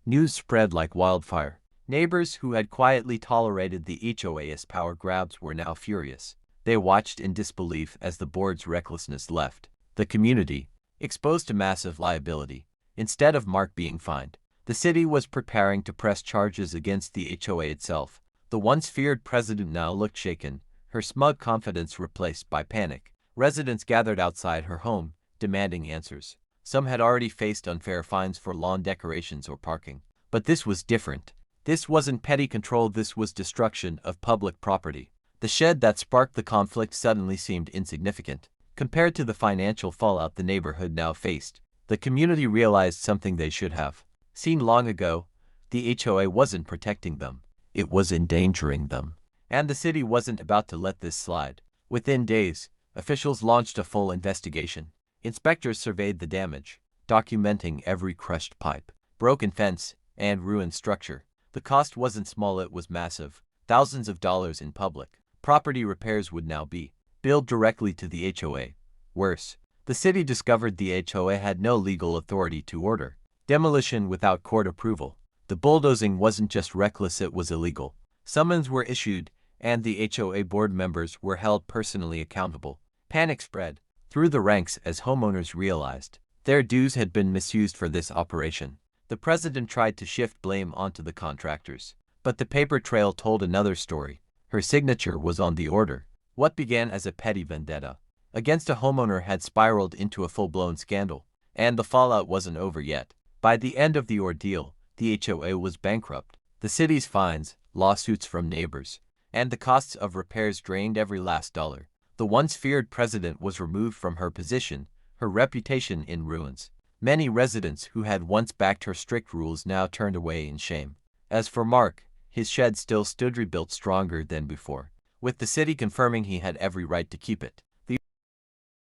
News spread like wildfire. Neighbors who had quietly tolerated the HOA's power grabs were now furious. They watched in disbelief as the board's recklessness left the community, exposed to massive liability. Instead of Mark being fined, the city was preparing to press charges against the HOA itself. The once feared president now looked shaken, her smug confidence replaced by panic. Residents gathered outside her home, demanding answers. Some had already faced unfair fines for lawn decorations or parking. But this was different. This wasn't petty control, this was destruction of public property. The shed that sparked the conflict suddenly seemed insignificant compared to the financial fallout the neighborhood now faced. The community realized something they should have seen long ago. The HOA wasn't protecting them, it was endangering them. And the city wasn't about to let this slide. Within days, officials launched a full investigation. Inspectors surveyed the damage, documenting every crushed pipe, broken fence, and ruined structure. The cost wasn't small, it was massive. Thousands of dollars in public property repairs would now be billed directly to the HOA. Worse, the city discovered the HOA had no legal authority to order demolition without court approval. The bulldozing wasn't just reckless, it was illegal. Summons were issued, and the HOA board members were held personally accountable. Panic spread through the ranks as homeowners realized their dues had been misused for this operation. The president tried to shift blame onto the contractors, but the paper trail told another story. Her signature was on the order. What began as a petty vendetta against a homeowner had spiraled into a full-blown scandal, and the fallout wasn't over yet. By the end of the ordeal, the HOA was bankrupt. The city's fines, lawsuits from neighbors, and the costs of repairs drained every last dollar. The once feared president was removed from her position, her reputation in ruins. Many residents who had once backed her strict rules now turned away in shame. As for Mark, his shed still stood rebuilt stronger than before, with the city confirming he had every right to keep it. The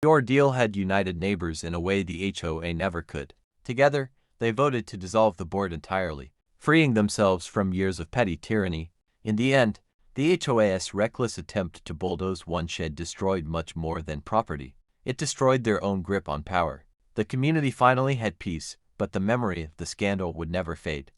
ordeal had united neighbors in a way the HOA never could. Together, they voted to dissolve the board entirely, freeing themselves from years of petty tyranny. In the end, the HOA's reckless attempt to bulldoze one shed destroyed much more than property. It destroyed their own grip on power. The community finally had peace, but the memory of the scandal would never fade.